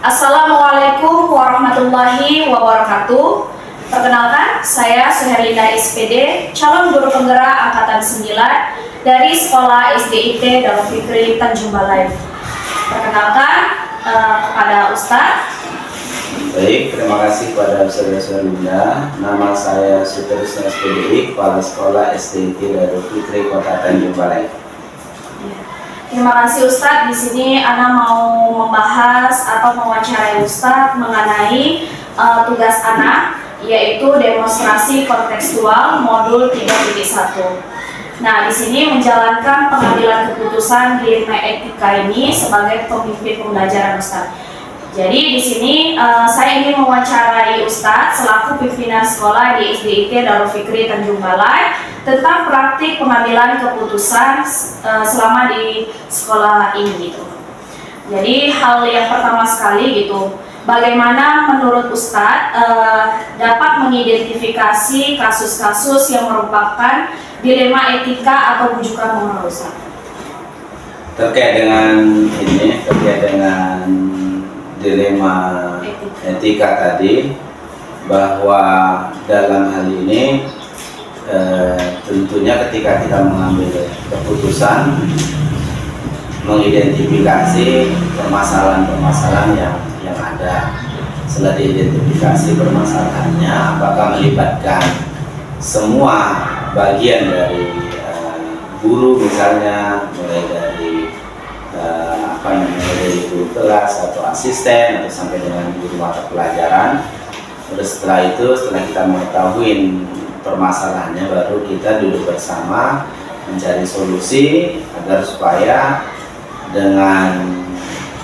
Assalamualaikum warahmatullahi wabarakatuh. Perkenalkan, saya Suherlinda SPD, calon guru penggerak Angkatan 9 dari Sekolah SDIT Darul Fikri Tanjung Balai. Perkenalkan kepada Ustadz. Baik, terima kasih kepada Saudara Linda. Nama saya Suterisna SPD, Kepala Sekolah SDIT Darul Fikri Kota Tanjung Balai. Terima kasih Ustadz. Di sini Ana mau membahas atau mewawancarai Ustadz mengenai tugas Ana, yaitu demonstrasi kontekstual modul 3.1. Nah, di sini menjalankan pengambilan keputusan di ilmu etika ini sebagai pemimpin pembelajaran Ustadz. Jadi di sini saya ingin mewawancarai Ustadz selaku pimpinan sekolah di SDIT Darul Fikri Tanjung Balai tentang praktik pengambilan keputusan selama di sekolah ini gitu. Jadi hal yang pertama sekali gitu, bagaimana menurut Ustadz dapat mengidentifikasi kasus-kasus yang merupakan dilema etika atau bujukan moral Ustadz? Terkait dengan dilema etika tadi, bahwa dalam hal ini tentunya ketika kita mengambil keputusan mengidentifikasi permasalahan-permasalahan yang ada. Setelah diidentifikasi permasalahannya, apakah melibatkan semua bagian dari guru misalnya, mulai dari dari guru kelas atau asisten atau sampai dengan guru mata pelajaran. Terus setelah kita mengetahui permasalahannya, baru kita duduk bersama mencari solusi agar supaya dengan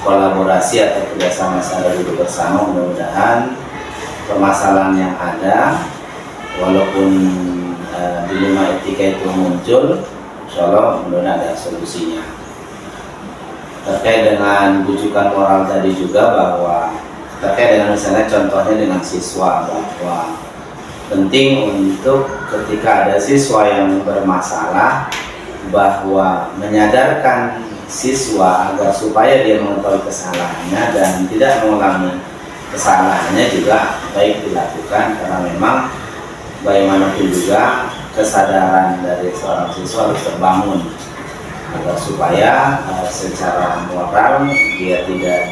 kolaborasi atau kerjasama secara duduk bersama, mudah-mudahan permasalahan yang ada, walaupun dilema etika itu muncul, insya Allah mudah-mudahan ada solusinya. Terkait dengan bujukan moral tadi juga, bahwa terkait dengan misalnya contohnya dengan siswa, bahwa penting untuk ketika ada siswa yang bermasalah, bahwa menyadarkan siswa agar supaya dia mengetahui kesalahannya dan tidak mengulangi kesalahannya juga baik dilakukan, karena memang bagaimanapun juga kesadaran dari seorang siswa harus terbangun agar supaya secara moral dia tidak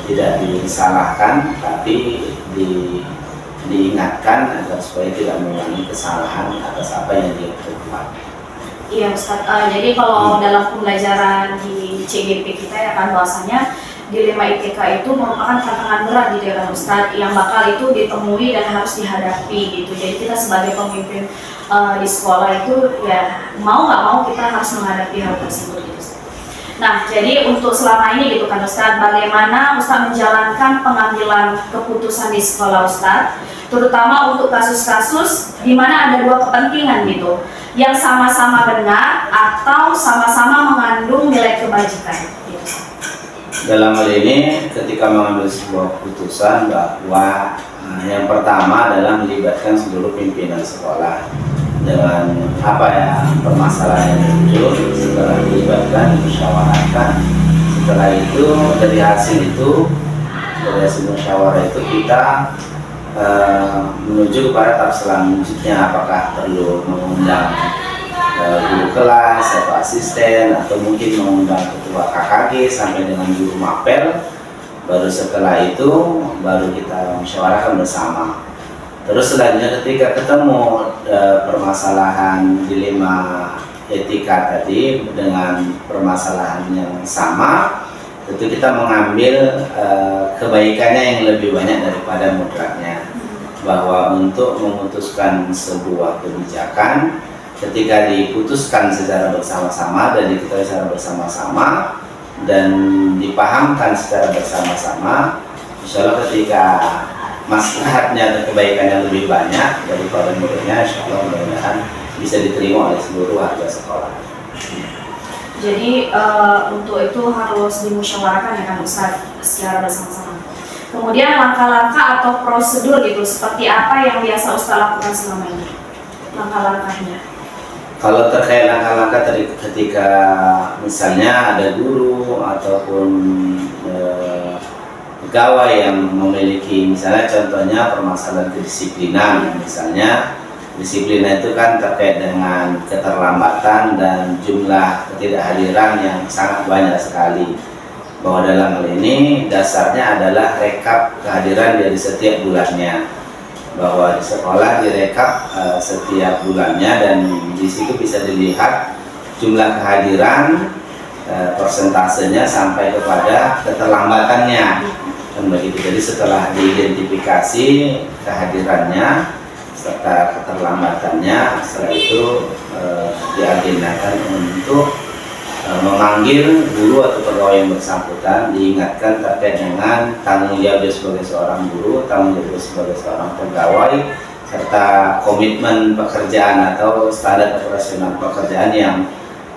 tidak disalahkan, tapi diingatkan agar supaya tidak mengulangi kesalahan atas apa yang dia perbuat. Iya Ustadz, jadi kalau dalam pembelajaran di CGP kita ya kan, bahwasanya dilema etika itu merupakan tantangan berat di dalam Ustadz yang bakal itu ditemui dan harus dihadapi gitu. Jadi kita sebagai pemimpin di sekolah itu ya mau nggak mau kita harus menghadapi hal tersebut gitu. Nah, jadi untuk selama ini gitu kan Ustadz, bagaimana Ustadz menjalankan pengambilan keputusan di sekolah Ustadz, terutama untuk kasus-kasus di mana ada dua kepentingan gitu, yang sama-sama benar atau sama-sama mengandung nilai kebajikan gitu. Dalam hal ini ketika mengambil sebuah keputusan, bahwa yang pertama adalah melibatkan seluruh pimpinan sekolah dengan permasalahan yang muncul. Setelah dilibatkan, dimusyawarahkan, setelah itu dari hasil musyawarah itu kita menuju kepada tahap selanjutnya, apakah perlu mengundang guru kelas atau asisten, atau mungkin mengundang ketua KKG sampai dengan guru mapel. Baru setelah itu baru kita musyawarahkan bersama. Terus selanjutnya ketika ketemu permasalahan dilema etika tadi dengan permasalahan yang sama, tentu kita mengambil kebaikannya yang lebih banyak daripada mudaratnya. Bahwa untuk memutuskan sebuah kebijakan, ketika diputuskan secara bersama-sama dan diketahui secara bersama-sama dan dipahamkan secara bersama-sama, insya Allah ketika maslahatnya dan kebaikannya lebih banyak daripada mudaratnya, insya Allah mudah-mudahan bisa diterima oleh seluruh warga sekolah. Jadi untuk itu harus dimusyawarahkan ya kan Ustadz secara bersama-sama. Kemudian langkah-langkah atau prosedur gitu, seperti apa yang biasa Ustadz lakukan selama ini? Langkah-langkahnya. Kalau terkait langkah-langkah tadi ketika misalnya ada guru ataupun pegawai yang memiliki misalnya contohnya permasalahan kedisiplinan, misalnya disiplin itu kan terkait dengan keterlambatan dan jumlah ketidakhadiran yang sangat banyak sekali, bahwa dalam hal ini dasarnya adalah rekap kehadiran dari setiap bulannya, bahwa di sekolah direkap setiap bulannya dan di situ bisa dilihat jumlah kehadiran, persentasenya sampai kepada keterlambatannya dan begitu. Jadi setelah diidentifikasi kehadirannya serta keterlambatannya, setelah itu diagendakan untuk memanggil guru atau pegawai yang bersangkutan, diingatkan terkait dengan tanggung jawab dia sebagai seorang guru, tanggung jawab dia sebagai seorang pegawai, serta komitmen pekerjaan atau standar operasional pekerjaan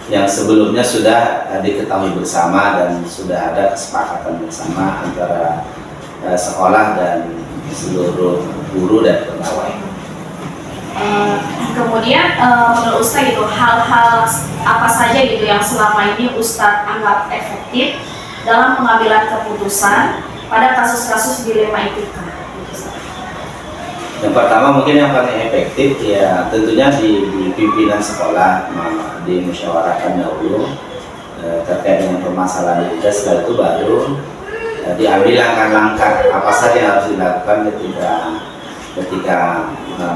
yang sebelumnya sudah diketahui bersama dan sudah ada kesepakatan bersama antara sekolah dan seluruh guru dan pegawai. Kemudian menurut Ustadz gitu, hal-hal apa saja gitu yang selama ini Ustadz anggap efektif dalam pengambilan keputusan pada kasus-kasus dilema etika? Yang pertama mungkin yang paling efektif ya tentunya di pimpinan sekolah, dimusyawarahkan dahulu terkait dengan permasalahan itu, setelah itu baru diambil langkah-langkah apa saja yang harus dilakukan ketika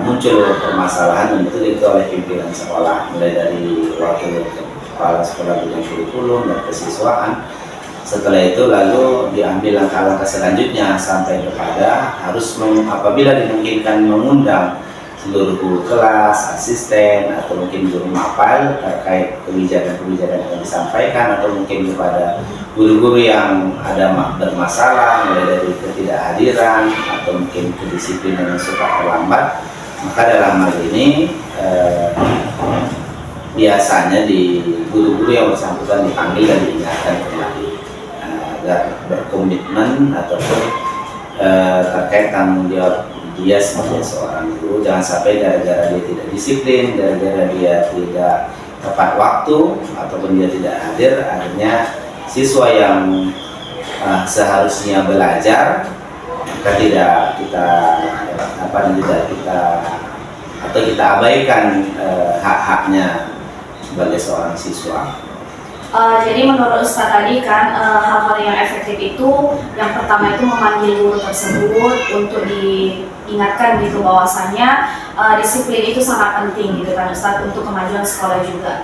muncul permasalahan, dan itu diikuti oleh pimpinan sekolah, mulai dari wakil kepala sekolah bidang kurikulum dan kesiswaan. Setelah itu lalu diambil langkah-langkah selanjutnya sampai kepada harus apabila dimungkinkan mengundang seluruh guru kelas, asisten, atau mungkin guru mapel terkait kebijakan-kebijakan yang disampaikan, atau mungkin kepada guru-guru yang ada bermasalah mulai dari ketidakhadiran atau mungkin kedisiplinan yang suka terlambat. Maka dalam hal ini biasanya di guru-guru yang bersangkutan dipanggil dan diingatkan kembali agar berkomitmen ataupun terkait tanggung jawab dia sebagai seorang guru. Jangan sampai gara-gara dia tidak disiplin, gara-gara dia tidak tepat waktu ataupun dia tidak hadir, akhirnya siswa yang seharusnya belajar maka tidak kita abaikan hak-haknya sebagai seorang siswa. Jadi menurut Ustadz tadi kan hal-hal yang efektif itu yang pertama itu memanggil guru tersebut untuk diingatkan gitu bahwasannya disiplin itu sangat penting gitu kan Ustadz untuk kemajuan sekolah juga.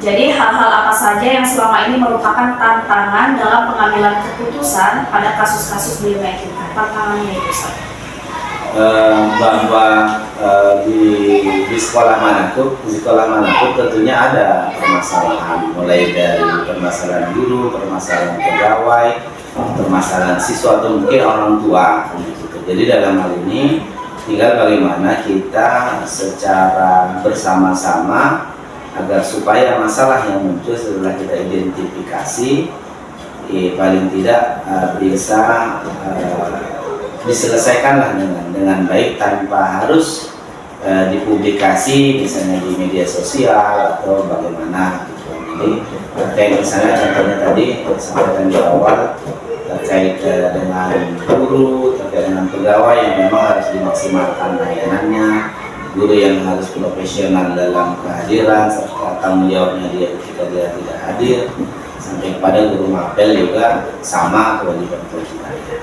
Jadi hal-hal apa saja yang selama ini merupakan tantangan dalam pengambilan keputusan pada kasus-kasus dilema etika, tantangannya itu Ustadz? Bahwa di sekolah manapun tentunya ada permasalahan, mulai dari permasalahan guru, permasalahan pegawai, permasalahan siswa atau mungkin orang tua gitu. Jadi dalam hal ini tinggal bagaimana kita secara bersama-sama agar supaya masalah yang muncul setelah kita identifikasi paling tidak bisa diselesaikanlah dengan baik tanpa harus dipublikasi misalnya di media sosial atau bagaimana gitu. Jadi terkait misalnya contohnya tadi disampaikan di awal terkait dengan guru, terkait dengan pegawai yang memang harus dimaksimalkan layanannya, guru yang harus profesional dalam kehadiran serta tanggung jawabnya dia ketika dia tidak hadir, sampai kepada guru mapel juga sama kewajiban-kewajibannya.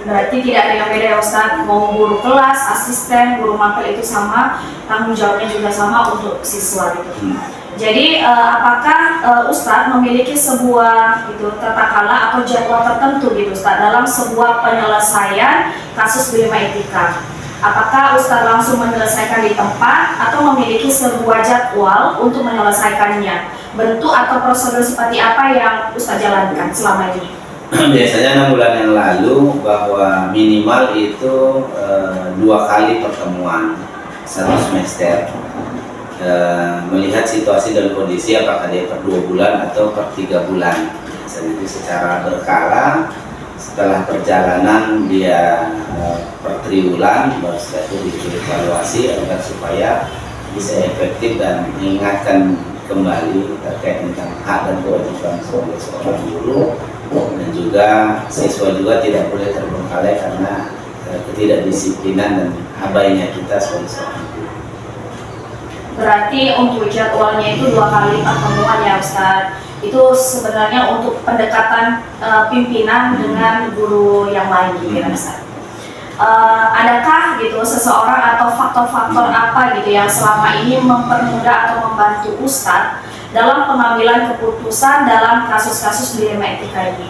Berarti tidak ada yang beda ya Ustadz, mau guru kelas, asisten, guru mapel itu sama, tanggung jawabnya juga sama untuk siswa gitu. Jadi apakah Ustadz memiliki sebuah gitu tata kala atau jadwal tertentu gitu Ustadz dalam sebuah penyelesaian kasus dilema etika? Apakah Ustadz langsung menyelesaikan di tempat atau memiliki sebuah jadwal untuk menyelesaikannya? Bentuk atau prosedur seperti apa yang Ustadz jalankan selama ini? Biasanya 6 bulan yang lalu bahwa minimal itu 2 kali pertemuan satu semester, melihat situasi dan kondisi apakah dia per 2 bulan atau per 3 bulan. Jadi secara berkala setelah perjalanan dia per triwulan, baru setelah itu dievaluasi agar supaya bisa efektif dan mengingatkan kembali terkait tentang hak dan kewajiban sebagai seorang guru, dan juga siswa juga tidak boleh terbengkalai karena ketidakdisiplinan dan abainya kita sebagai seorang guru. Berarti untuk jadwalnya itu 2 kali pertemuan ya Ustadz. Itu sebenarnya untuk pendekatan pimpinan dengan guru yang lain gitu ya Ustadz. Adakah gitu seseorang atau faktor-faktor apa gitu yang selama ini mempermudah atau membantu Ustadz dalam pengambilan keputusan dalam kasus-kasus dilema etika ini?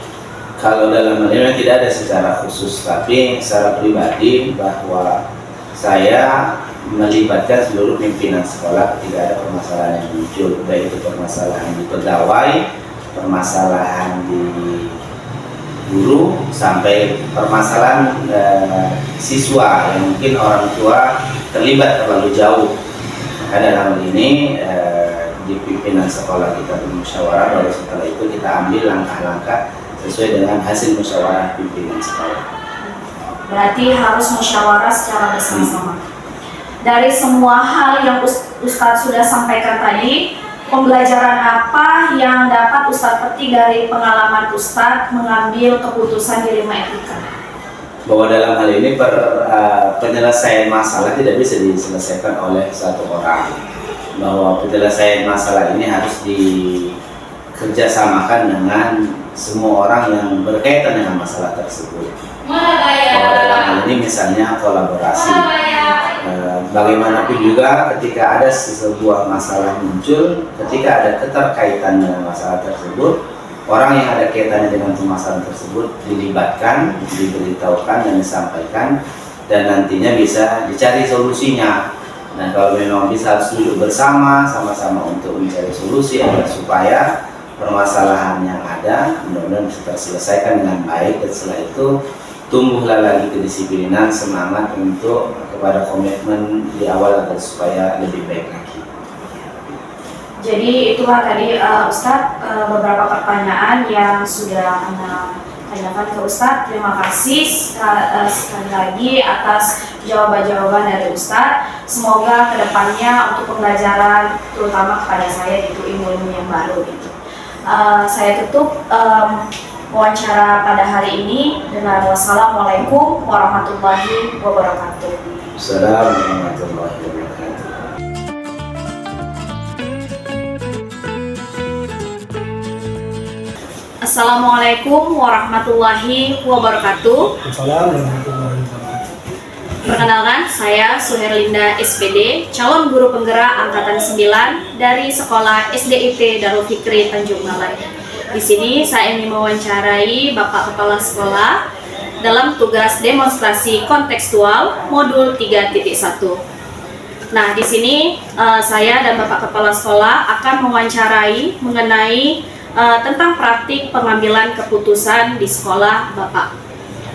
Kalau dalam hal ini tidak ada secara khusus, tapi secara pribadi bahwa saya melibatkan seluruh pimpinan sekolah ketika ada permasalahan yang muncul, baik itu permasalahan di pegawai, permasalahan di guru, sampai permasalahan siswa yang mungkin orang tua terlibat terlalu jauh. Maka dalam hal ini di pimpinan sekolah kita bermusyawarah, baru setelah itu kita ambil langkah-langkah sesuai dengan hasil musyawarah pimpinan sekolah. Berarti harus musyawarah secara bersama-sama. Dari semua hal yang Ustadz sudah sampaikan tadi, pembelajaran apa yang dapat Ustadz petik dari pengalaman Ustadz mengambil keputusan dilema etika? Bahwa dalam hal ini penyelesaian masalah tidak bisa diselesaikan oleh satu orang. Bahwa penyelesaian masalah ini harus dikerjasamakan dengan semua orang yang berkaitan dengan masalah tersebut. Bahwa dalam hal ini misalnya kolaborasi. Bagaimanapun juga ketika ada sebuah masalah muncul, ketika ada keterkaitan dengan masalah tersebut, orang yang ada kaitannya dengan permasalahan tersebut dilibatkan, diberitahukan dan disampaikan, dan nantinya bisa dicari solusinya. Nah, kalau memang bisa harus duduk bersama, sama-sama untuk mencari solusi agar supaya permasalahan yang ada mudah-mudahan bisa terselesaikan dengan baik, dan setelah itu tumbuhlah lagi kedisiplinan, semangat untuk kepada komitmen di awal agar supaya lebih baik lagi. Jadi itulah tadi Ustadz beberapa pertanyaan yang sudah Anda tanyakan ke Ustadz. Terima kasih sekali lagi atas jawaban-jawaban dari Ustadz. Semoga kedepannya untuk pembelajaran terutama kepada saya itu ilmu-ilmu yang baru gitu. Saya tutup wawancara pada hari ini dengan wassalamualaikum warahmatullahi wabarakatuh. Assalamualaikum warahmatullahi wabarakatuh. Assalamualaikum warahmatullahi wabarakatuh. Assalamualaikum warahmatullahi wabarakatuh. Perkenalkan, saya Suherlinda SPD, calon guru penggerak angkatan 9 dari Sekolah SDIT Darul Fikri Tanjung Balai. Di sini saya ingin mewawancarai Bapak Kepala Sekolah dalam tugas demonstrasi kontekstual modul 3.1. Nah, di sini saya dan Bapak Kepala Sekolah akan mewawancarai mengenai tentang praktik pengambilan keputusan di sekolah Bapak.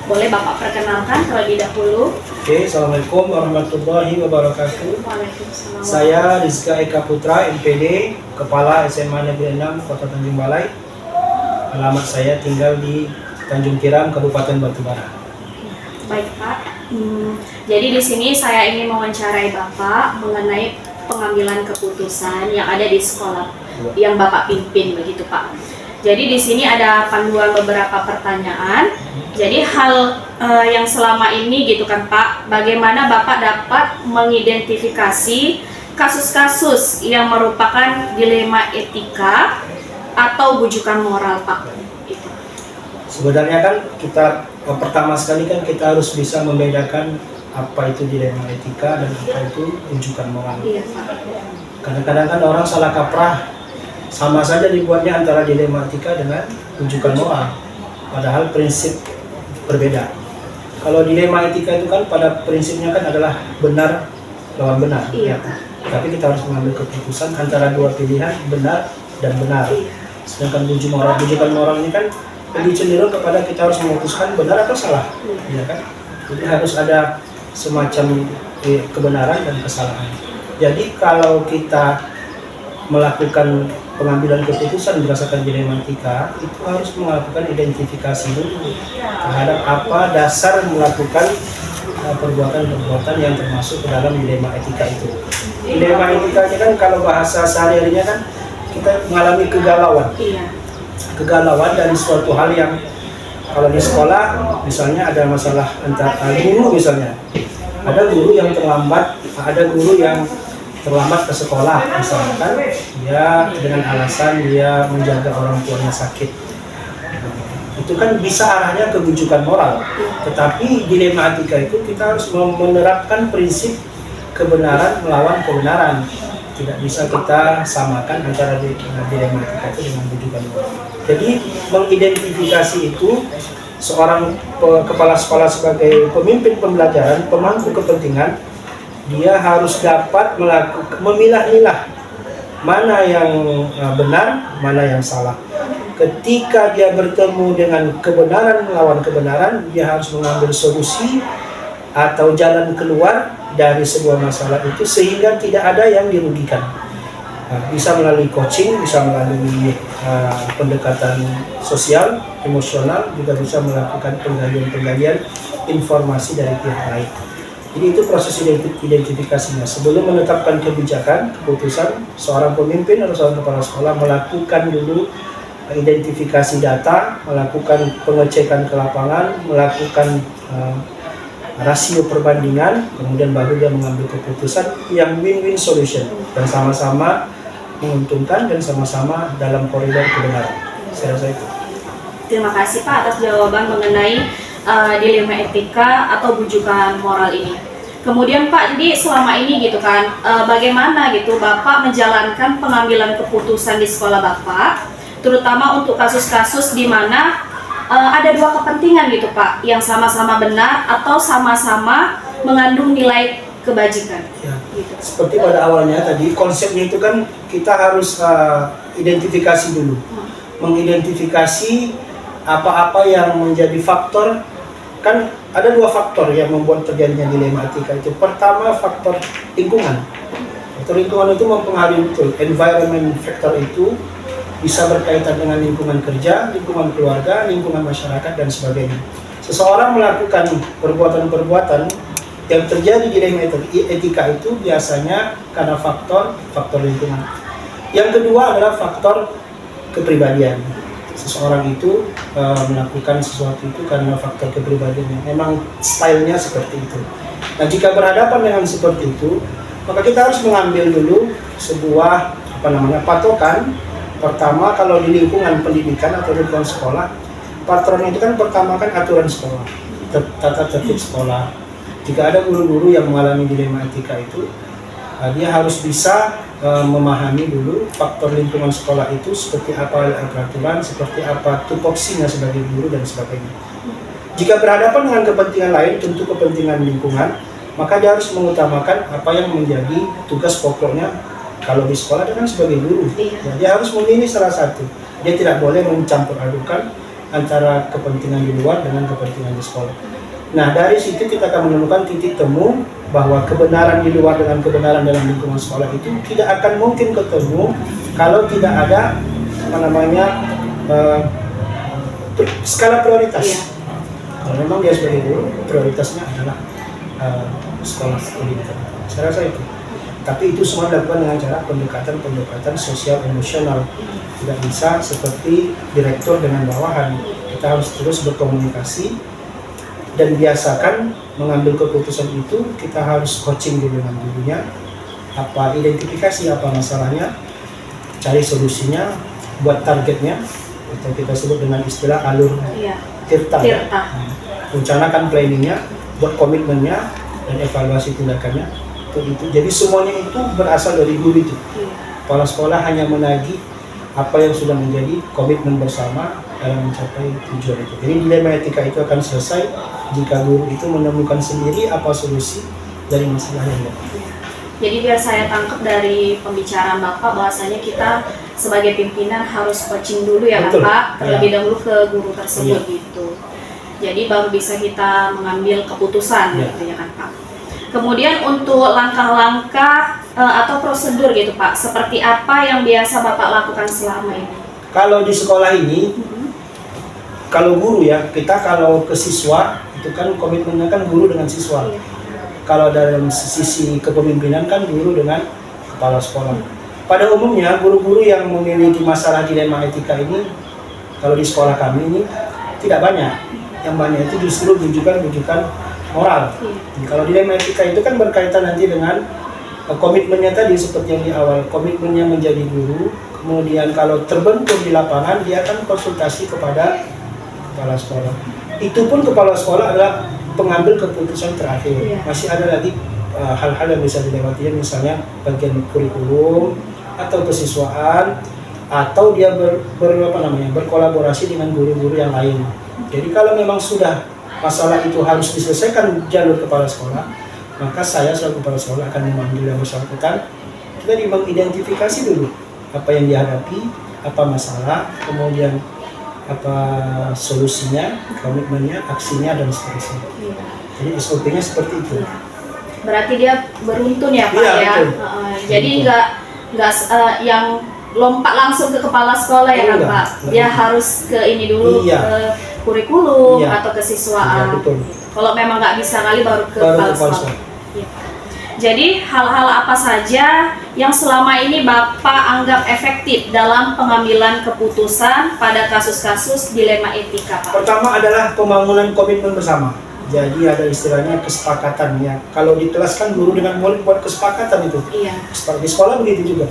Boleh Bapak perkenalkan terlebih dahulu? Oke, Assalamualaikum warahmatullahi wabarakatuh. Waalaikumsalam. Saya Rizka Eka Putra, MPD, Kepala SMA Negeri 6 Kota Tanjung Balai. Alamat saya tinggal di Tanjung Tiram, Kabupaten Batubara. Baik Pak. Jadi di sini saya ingin mewawancarai Bapak mengenai pengambilan keputusan yang ada di sekolah yang Bapak pimpin begitu Pak. Jadi di sini ada panduan beberapa pertanyaan. Jadi hal yang selama ini gitu kan Pak, bagaimana Bapak dapat mengidentifikasi kasus-kasus yang merupakan dilema etika atau bujukan moral Pak? Itu. Sebenarnya kan kita pertama sekali kan kita harus bisa membedakan apa itu dilema etika dan apa itu rujukan moral. Iya Pak. Kadang-kadang kan orang salah kaprah, sama saja dibuatnya antara dilema etika dengan rujukan moral, padahal prinsip berbeda. Kalau dilema etika itu kan pada prinsipnya kan adalah benar lawan benar. Iya. Tapi kita harus mengambil keputusan antara dua pilihan, benar dan benar. Sedangkan rujukan moral ini kan lebih cenderung kepada kita harus memutuskan benar atau salah, ya kan? Jadi harus ada semacam kebenaran dan kesalahan. Jadi kalau kita melakukan pengambilan keputusan berdasarkan dilema etika, itu harus melakukan identifikasi dulu terhadap apa dasar melakukan perbuatan-perbuatan yang termasuk ke dalam dilema etika itu. Dilema etikanya kan kalau bahasa sehari-harinya kan kita mengalami kegalauan. Iya. Kegalauan dari suatu hal yang kalau di sekolah misalnya ada masalah antara guru misalnya. Ada guru yang terlambat, ada guru yang terlambat ke sekolah misalkan dia dengan alasan dia menjaga orang tuanya sakit. Itu kan bisa arahnya kebujukan moral. Tetapi dilema etika itu kita harus menerapkan prinsip kebenaran melawan kebenaran. Tidak bisa kita samakan antara dilema etika itu dengan bujukan moral. Jadi mengidentifikasi itu seorang kepala sekolah sebagai pemimpin pembelajaran, pemangku kepentingan, dia harus dapat memilah-milah mana yang benar, mana yang salah. Ketika dia bertemu dengan kebenaran melawan kebenaran, dia harus mengambil solusi atau jalan keluar dari sebuah masalah itu sehingga tidak ada yang dirugikan. Bisa melalui coaching, bisa melalui pendekatan sosial, emosional, juga bisa melakukan penggalian informasi dari pihak lain. Jadi itu proses identifikasinya. Sebelum menetapkan kebijakan, keputusan, seorang pemimpin atau seorang kepala sekolah melakukan dulu identifikasi data, melakukan pengecekan ke lapangan, melakukan rasio perbandingan, kemudian baru dia mengambil keputusan yang win-win solution dan sama-sama menguntungkan dan sama-sama dalam koridor kebenaran. Saya rasa itu. Terima kasih Pak atas jawaban mengenai dilema etika atau bujukan moral ini. Kemudian Pak, jadi selama ini gitu kan, bagaimana gitu Bapak menjalankan pengambilan keputusan di sekolah Bapak, terutama untuk kasus-kasus di mana ada dua kepentingan gitu Pak, yang sama-sama benar atau sama-sama mengandung nilai kebajikan. Ya. Gitu. Seperti pada awalnya tadi, konsepnya itu kan kita harus identifikasi dulu, mengidentifikasi apa-apa yang menjadi faktor. Kan ada dua faktor yang membuat terjadinya dilema etika itu. Pertama, faktor lingkungan. Faktor lingkungan itu mempengaruhi betul. Environment factor itu bisa berkaitan dengan lingkungan kerja, lingkungan keluarga, lingkungan masyarakat, dan sebagainya. Seseorang melakukan perbuatan-perbuatan yang terjadi dilema etika itu biasanya karena faktor lingkungan. Yang kedua adalah faktor kepribadian. Seseorang itu melakukan sesuatu itu karena faktor kepribadiannya. Memang stylenya seperti itu. Nah, jika berhadapan dengan seperti itu, maka kita harus mengambil dulu sebuah patokan. Pertama, kalau di lingkungan pendidikan atau lingkungan sekolah, patron itu kan pertama kan aturan sekolah, tata tertib sekolah. Jika ada guru-guru yang mengalami dilema etika itu, dia harus bisa memahami dulu faktor lingkungan sekolah itu seperti apa peraturan, seperti apa tupoksinya sebagai guru dan sebagainya. Jika berhadapan dengan kepentingan lain, tentu kepentingan lingkungan, maka dia harus mengutamakan apa yang menjadi tugas pokoknya. Kalau di sekolah dia kan sebagai guru, ya, dia harus memilih salah satu. Dia tidak boleh mencampur adukan antara kepentingan di luar dengan kepentingan di sekolah. Nah, dari situ kita akan menemukan titik temu bahwa kebenaran di luar dengan kebenaran dalam lingkungan sekolah itu tidak akan mungkin ketemu kalau tidak ada skala prioritas. Iya. Kalau memang dia sebagai guru, prioritasnya adalah sekolah pendidikan. Saya rasa itu. Tapi itu semua dilakukan dengan cara pendekatan sosial emosional. Tidak bisa seperti direktur dengan bawahan. Kita harus terus berkomunikasi dan biasakan mengambil keputusan itu. Kita harus coaching dulu dengan gurunya, apa identifikasi apa masalahnya, cari solusinya, buat targetnya, atau kita sebut dengan istilah alur tirta. Rencanakan planningnya, buat komitmennya, dan evaluasi tindakannya. Itu. Jadi semuanya itu berasal dari guru itu. Kepala sekolah hanya menagih apa yang sudah menjadi komitmen bersama dalam mencapai tujuan itu. Jadi dilema etika itu akan selesai jika guru itu menemukan sendiri apa solusi dari masalah yang ada. Jadi biar saya tangkap dari pembicaraan Bapak bahwasanya kita sebagai pimpinan harus coaching dulu ya Betul. Pak, terlebih Ya. dahulu ke guru tersebut gitu. Jadi baru bisa kita mengambil keputusan Ya. gitu ya kan Pak. Kemudian untuk langkah-langkah atau prosedur gitu Pak, seperti apa yang biasa Bapak lakukan selama ini? Kalau di sekolah ini, kalau guru ya, kita kalau ke siswa Itu kan komitmennya kan guru dengan siswa. Iya. Kalau dalam sisi kepemimpinan kan guru dengan kepala sekolah. Pada umumnya guru-guru yang memiliki masalah dilema etika ini, kalau di sekolah kami ini tidak banyak. Yang banyak itu justru rujukan-rujukan moral. Kalau dilema etika itu kan berkaitan nanti dengan komitmennya tadi, seperti yang di awal, komitmennya menjadi guru. Kemudian kalau terbentur di lapangan, dia akan konsultasi kepada kepala sekolah. Itu pun kepala sekolah adalah pengambil keputusan terakhir. Iya. Masih ada lagi hal-hal yang bisa dilewati, misalnya bagian kurikulum atau kesiswaan, atau dia berkolaborasi dengan guru-guru yang lain. Jadi kalau memang sudah masalah itu harus diselesaikan jalur kepala sekolah, maka saya selaku kepala sekolah akan memanggil yang bersangkutan. Kita mengidentifikasi dulu apa yang dihadapi, apa masalah, kemudian apa solusinya, komitmennya, aksinya, dan seterusnya. Iya. Jadi SOP-nya seperti itu. Berarti dia beruntun ya Pak Iya, ya. betul. Jadi Betul. nggak yang lompat langsung ke kepala sekolah ya kan Enggak, Pak. enggak. Dia harus ke ini dulu, Iya. ke kurikulum Iya. atau ke Iya, siswaan. betul. Kalau memang nggak bisa kali baru ke Baru kepala ke kepala sekolah. Iya. Jadi hal-hal apa saja yang selama ini Bapak anggap efektif dalam pengambilan keputusan pada kasus-kasus dilema etika Pak? Pertama adalah pembangunan komitmen bersama. Jadi ada istilahnya kesepakatan ya. Kalau di kelas kan guru dengan murid buat kesepakatan itu. Iya. Di sekolah begitu juga.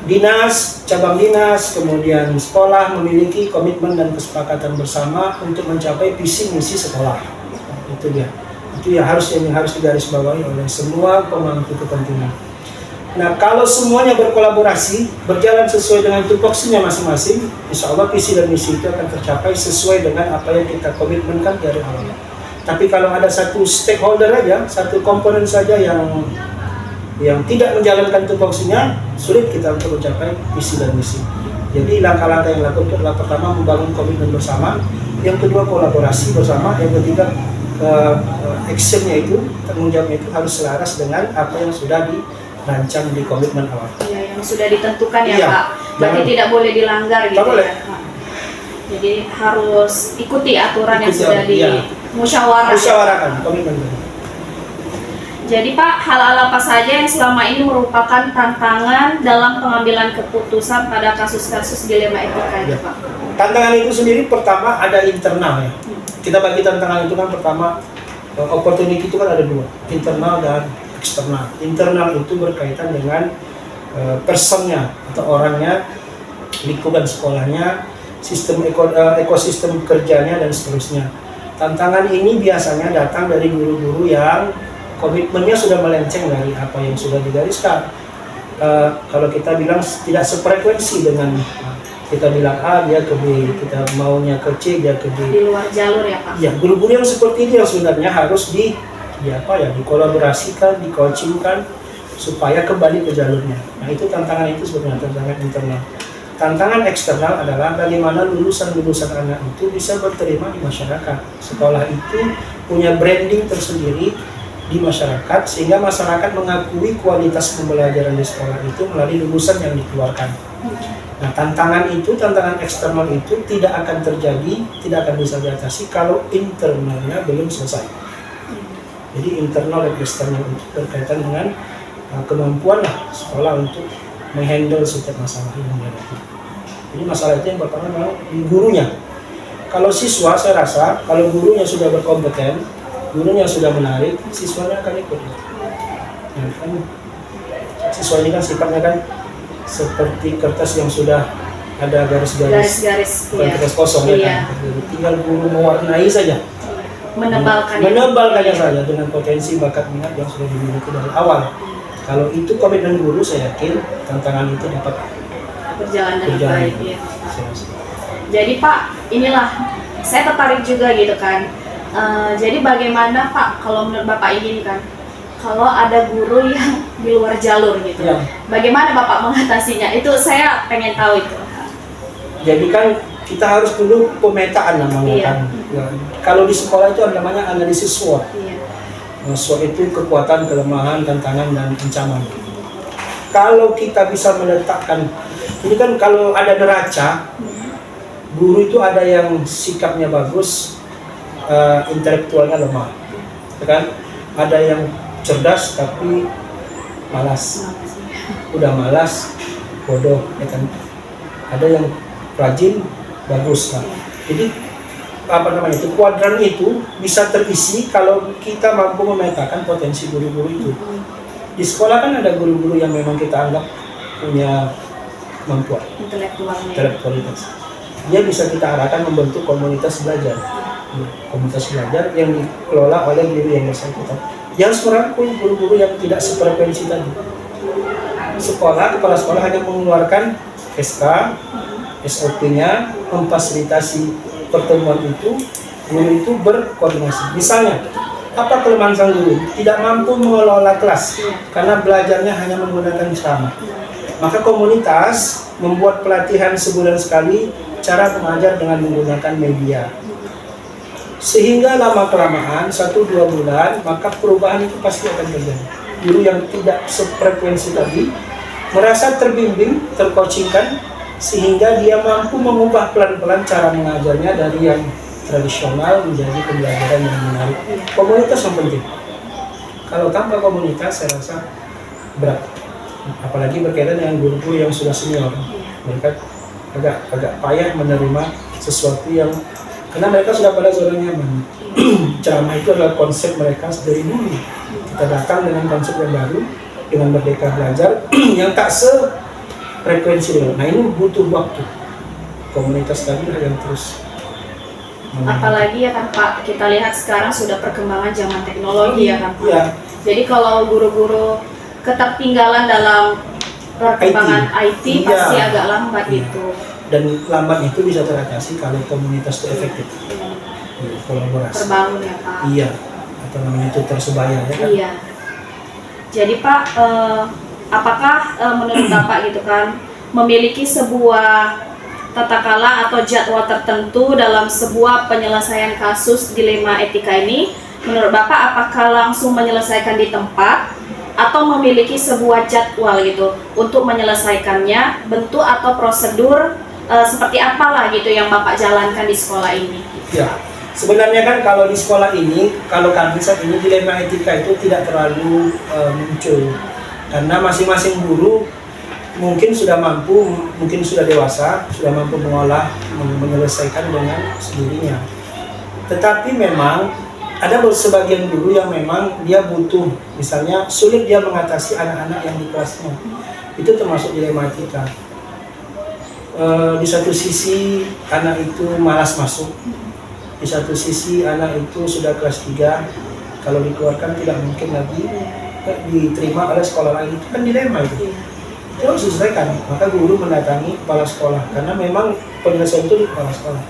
Dinas, cabang dinas, kemudian sekolah memiliki komitmen dan kesepakatan bersama untuk mencapai visi misi sekolah. Itu dia. Itu yang harus digarisbawahi oleh semua pemangku kepentingan. Nah, kalau semuanya berkolaborasi, berjalan sesuai dengan tupoksinya masing-masing, insya Allah visi dan misi itu akan tercapai sesuai dengan apa yang kita komitmenkan dari awal. Tapi kalau ada satu stakeholder aja, satu komponen saja yang tidak menjalankan tupoksinya, sulit kita untuk mencapai visi dan misi. Jadi langkah-langkah yang dilakukan adalah pertama membangun komitmen bersama, yang kedua kolaborasi bersama, yang ketiga actionnya itu, tanggung jawabnya itu harus selaras dengan apa yang sudah dirancang di komitmen awal. Iya, yang sudah ditentukan ya Iya. Pak. Berarti Jangan- tidak boleh dilanggar gitu Tak boleh. ya. Jadi harus ikuti aturan yang Ikuti, sudah iya. dimusyawarahkan. Musyawarahkan komitmen. Jadi Pak, hal-hal apa saja yang selama ini merupakan tantangan dalam pengambilan keputusan pada kasus-kasus dilema etika itu Ya. Pak? Tantangan itu sendiri pertama ada internal ya. Kita bagi tantangan itu kan pertama, opportunity itu kan ada dua, internal dan eksternal. Internal itu berkaitan dengan personnya atau orangnya, lingkungan sekolahnya, sistem ekosistem kerjanya, dan seterusnya. Tantangan ini biasanya datang dari guru-guru yang komitmennya sudah melenceng dari apa yang sudah digariskan. Kalau kita bilang tidak sefrekuensi dengan kita bilang A, dia ke B, kita maunya ke C, dia ke D. Di luar jalur ya Pak? Ya, guru-guru yang seperti ini yang sebenarnya harus dikolaborasikan, di-coachingkan supaya kembali ke jalurnya. Nah, itu tantangan itu sebenarnya tantangan internal. Tantangan eksternal adalah bagaimana lulusan-lulusan anak itu bisa berterima di masyarakat. Sekolah itu punya branding tersendiri di masyarakat, sehingga masyarakat mengakui kualitas pembelajaran di sekolah itu melalui lulusan yang dikeluarkan. Nah, tantangan eksternal itu tidak akan terjadi, tidak akan bisa diatasi kalau internalnya belum selesai. Jadi internal dan eksternal itu berkaitan dengan kemampuan sekolah untuk menghandle setiap masalah yang dihadapi. Jadi masalah itu yang pertama memang di gurunya. Kalau siswa, saya rasa kalau gurunya sudah berkompeten, gurunya sudah menarik, siswanya akan ikut. Nah, kan, siswa ini kan sifatnya kan seperti kertas yang sudah ada garis-garis, bukan iya. kertas kosong Iya. ya kan. Tinggal guru mewarnai saja, menebalkannya saja dengan potensi bakat minat yang sudah dimiliki dari awal. Kalau itu komitmen guru, saya yakin tantangan itu dapat Berjalan dengan berjalan. baik ya. Saya rasa. Jadi Pak, inilah saya tertarik juga gitu kan. Jadi bagaimana Pak kalau menurut Bapak ini kan, kalau ada guru yang di luar jalur gitu, Ya. bagaimana Bapak mengatasinya? Itu saya pengen tahu itu. Jadi kan kita harus dulu pemetaan namanya Iya. kan. Ya. Kalau di sekolah itu ada namanya analisis SWOT. Iya. SWOT itu kekuatan, kelemahan, tantangan, dan ancaman. Kalau kita bisa meletakkan, ini kan kalau ada neraca, guru itu ada yang sikapnya bagus, intelektualnya lemah, ya kan? Ada yang cerdas tapi malas, udah malas bodoh, ya kan? Ada yang rajin bagus, kan? Jadi apa namanya itu, kuadran itu bisa terisi kalau kita mampu memetakan potensi guru-guru itu. Di sekolah kan ada guru-guru yang memang kita anggap punya kemampuan intelektualitas. Dia bisa kita arahkan membentuk komunitas belajar. Komunitas belajar yang dikelola oleh guru yang bersangkutan. Yang merangkul guru-guru yang tidak sefrekuensi tadi. Kepala sekolah hanya mengeluarkan SK, SOP-nya, memfasilitasi pertemuan itu, guru itu berkoordinasi. Misalnya, apa kelemahan sang guru? Tidak mampu mengelola kelas karena belajarnya hanya menggunakan ceramah. Maka komunitas membuat pelatihan sebulan sekali cara mengajar dengan menggunakan media. Sehingga lama-kelamaan 1-2 bulan, maka perubahan itu pasti akan terjadi. Guru yang tidak sefrekuensi tadi merasa terbimbing, tercoachingkan, sehingga dia mampu mengubah pelan-pelan cara mengajarnya dari yang tradisional menjadi pembelajaran yang menarik. Komunitas yang penting. Kalau tanpa komunitas, saya rasa berat. Apalagi berkaitan dengan guru-guru yang sudah senior, mereka agak payah menerima sesuatu yang, karena mereka sudah pada zona nyaman. Ceramah itu adalah konsep mereka dari dulu. Kita datang dengan konsep yang baru, dengan merdeka belajar yang tak sefrekuensi dulu. Nah, ini butuh waktu. Komunitas tadi yang terus. Apalagi ya kan Pak, kita lihat sekarang sudah perkembangan zaman teknologi ya kan Pak. Ya. Jadi kalau guru-guru ketertinggalan dalam perkembangan IT, pasti agak lambat gitu. Dan lambat itu bisa teratasi kalau komunitas itu efektif, kolaborasi. Terbangun ya Pak. Iya, atau namanya itu tersebaya ya kan? Iya. Jadi Pak, apakah menurut Bapak gitu kan, memiliki sebuah tata kala atau jadwal tertentu dalam sebuah penyelesaian kasus dilema etika ini, menurut Bapak apakah langsung menyelesaikan di tempat atau memiliki sebuah jadwal gitu untuk menyelesaikannya, bentuk atau prosedur seperti apalah gitu yang Bapak jalankan di sekolah ini? Ya, sebenarnya kan kalau di sekolah ini, kalau kami saat ini dilema etika itu tidak terlalu muncul, karena masing-masing guru mungkin sudah mampu, mungkin sudah dewasa, sudah mampu mengolah, menyelesaikan dengan sendirinya. Tetapi memang ada sebagian guru yang memang dia butuh, misalnya sulit dia mengatasi anak-anak yang di kelasnya. Itu termasuk dilema etika. Di satu sisi anak itu malas masuk, di satu sisi anak itu sudah kelas 3, kalau dikeluarkan tidak mungkin lagi diterima oleh sekolah lain. Itu kan dilema itu. Itu harus diselesaikan. Maka guru mendatangi kepala sekolah, karena memang penyelesaian itu di kepala sekolah.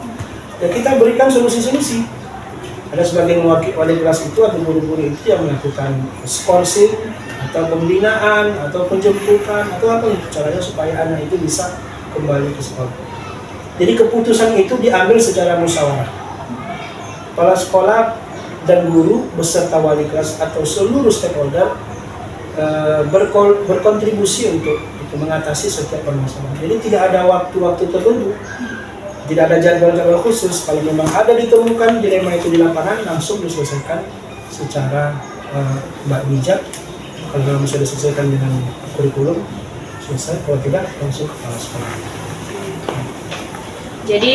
Ya kita berikan solusi-solusi. Ada sebagian wali kelas itu atau guru-guru itu yang melakukan skorsing atau pembinaan atau penjemputan atau apa caranya supaya anak itu bisa kembali ke sekolah. Jadi keputusan itu diambil secara musyawarah. Kepala sekolah dan guru beserta wali kelas atau seluruh stakeholder berkontribusi untuk mengatasi setiap permasalahan. Jadi tidak ada waktu-waktu tertentu, tidak ada jadwal-jadwal khusus. Kalau memang ada ditemukan dilema itu di lapangan, langsung diselesaikan secara bijak. Kalau memang bisa diselesaikan dengan kurikulum, selesai. Kalau tidak, langsung kepala sekolah. Jadi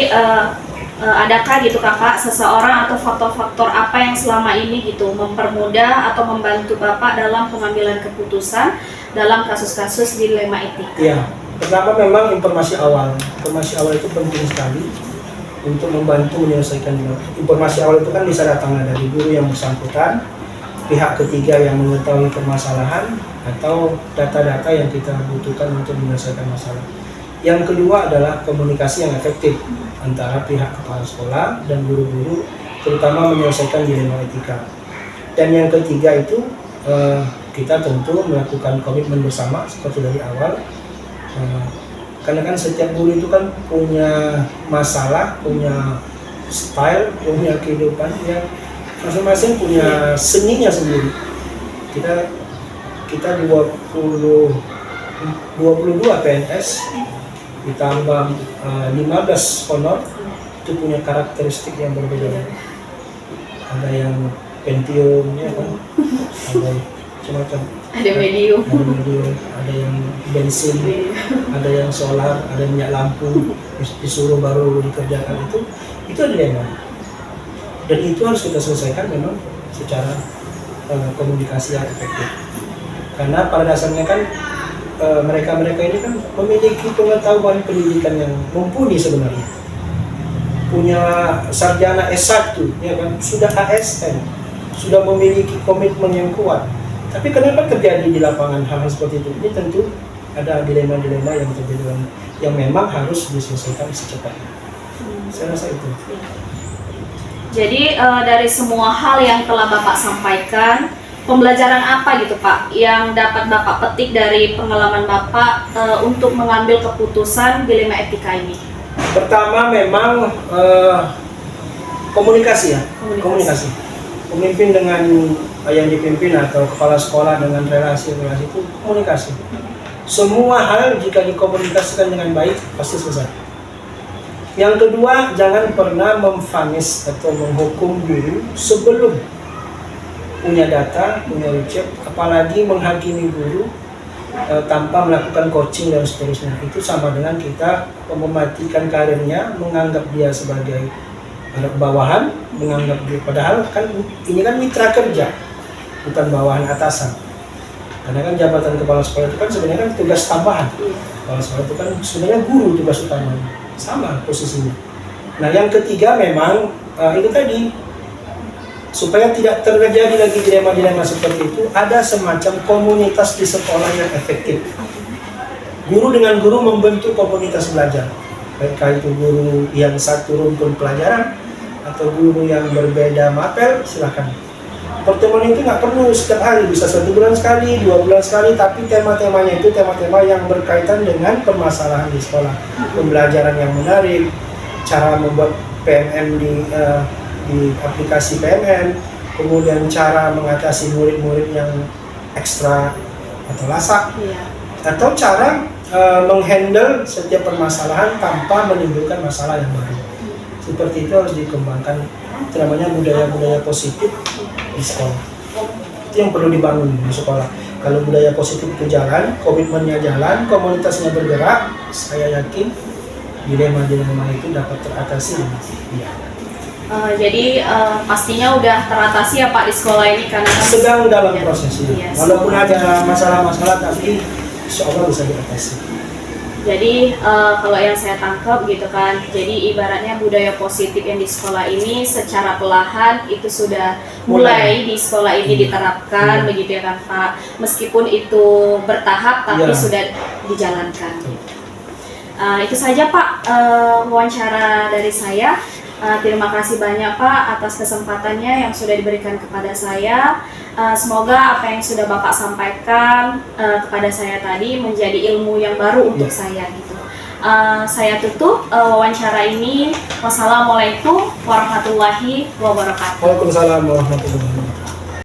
adakah gitu kakak seseorang atau faktor-faktor apa yang selama ini gitu mempermudah atau membantu Bapak dalam pengambilan keputusan dalam kasus-kasus dilema etika? Iya, pertama memang informasi awal. Informasi awal itu penting sekali untuk membantu menyelesaikan dilema. Informasi awal itu kan bisa datang dari guru yang bersangkutan, pihak ketiga yang mengetahui permasalahan, atau data-data yang kita butuhkan untuk menyelesaikan masalah. Yang kedua adalah komunikasi yang efektif antara pihak kepala sekolah dan guru-guru, terutama menyelesaikan dilema etika. Dan yang ketiga itu kita tentu melakukan komitmen bersama seperti dari awal, karena kan setiap guru itu kan punya masalah, punya style, punya kehidupan yang masing-masing punya seninya sendiri. Kita 22 PNS ditambah 15 honor itu punya karakteristik yang berbeda. ada yang Pentium, ya kan, ada macam-macam. Ada medium. Ada medium, ada yang bensin, ada yang solar, ada minyak lampu, disuruh baru dikerjakan itu dilema. Dan itu harus kita selesaikan memang secara komunikasi yang efektif. Karena pada dasarnya kan mereka-mereka ini kan memiliki pengetahuan pendidikan yang mumpuni sebenarnya. Punya sarjana S1, ya kan, sudah ASN, sudah memiliki komitmen yang kuat. Tapi kenapa terjadi di lapangan hal-hal seperti itu? Ini tentu ada dilema-dilema yang terjadi yang memang harus diselesaikan secepatnya. Saya rasa itu. Jadi dari semua hal yang telah Bapak sampaikan, pembelajaran apa gitu Pak yang dapat Bapak petik dari pengalaman Bapak untuk mengambil keputusan dilema etika ini? Pertama memang komunikasi ya, komunikasi. Pemimpin dengan yang dipimpin atau kepala sekolah dengan relasi-relasi itu komunikasi. Semua hal jika dikomunikasikan dengan baik pasti selesai. Yang kedua, jangan pernah memvonis atau menghukum guru sebelum punya data, punya recep, apalagi menghakimi guru tanpa melakukan coaching dan seterusnya. Itu sama dengan kita mematikan karirnya, menganggap dia sebagai bawahan, menganggap dia, padahal kan ini kan mitra kerja, bukan bawahan atasan. Karena kan jabatan kepala sekolah itu kan sebenarnya kan tugas tambahan. Kepala sekolah itu kan sebenarnya guru tugas utamanya, sama posisinya. Nah yang ketiga memang itu tadi, supaya tidak terjadi lagi dilema-dilema seperti itu, ada semacam komunitas di sekolah yang efektif. Guru dengan guru membentuk komunitas belajar, baik itu guru yang satu rumpun pelajaran atau guru yang berbeda mapel, silakan. Pertemuan itu nggak perlu setiap hari, bisa 1 bulan sekali, 2 bulan sekali, tapi tema-temanya itu tema-tema yang berkaitan dengan permasalahan di sekolah, pembelajaran yang menarik, cara membuat PMM di aplikasi PMM, kemudian cara mengatasi murid-murid yang ekstra atau lasak, atau cara menghandle setiap permasalahan tanpa menimbulkan masalah yang baru. Seperti itu harus dikembangkan, itu namanya budaya-budaya positif di sekolah. Itu yang perlu dibangun di sekolah. Kalau budaya positif itu jalan, komitmennya jalan, komunitasnya bergerak, saya yakin dilema-dilema itu dapat teratasi. Ya. Jadi pastinya udah teratasi ya Pak di sekolah ini karena kan sedang dalam proses ini. Iya, Walaupun ada masalah-masalah, tapi insya Allah bisa diatasi. Jadi kalau yang saya tangkap gitu kan, jadi ibaratnya budaya positif yang di sekolah ini secara perlahan itu sudah mulai di sekolah ini diterapkan, begitu ya kan Pak. Meskipun itu bertahap tapi sudah dijalankan. Itu saja Pak wawancara dari saya. Terima kasih banyak Pak atas kesempatannya yang sudah diberikan kepada saya. Semoga apa yang sudah Bapak sampaikan kepada saya tadi menjadi ilmu yang baru untuk saya gitu. Saya tutup wawancara ini. Wassalamualaikum warahmatullahi wabarakatuh. Waalaikumsalam warahmatullahi wabarakatuh.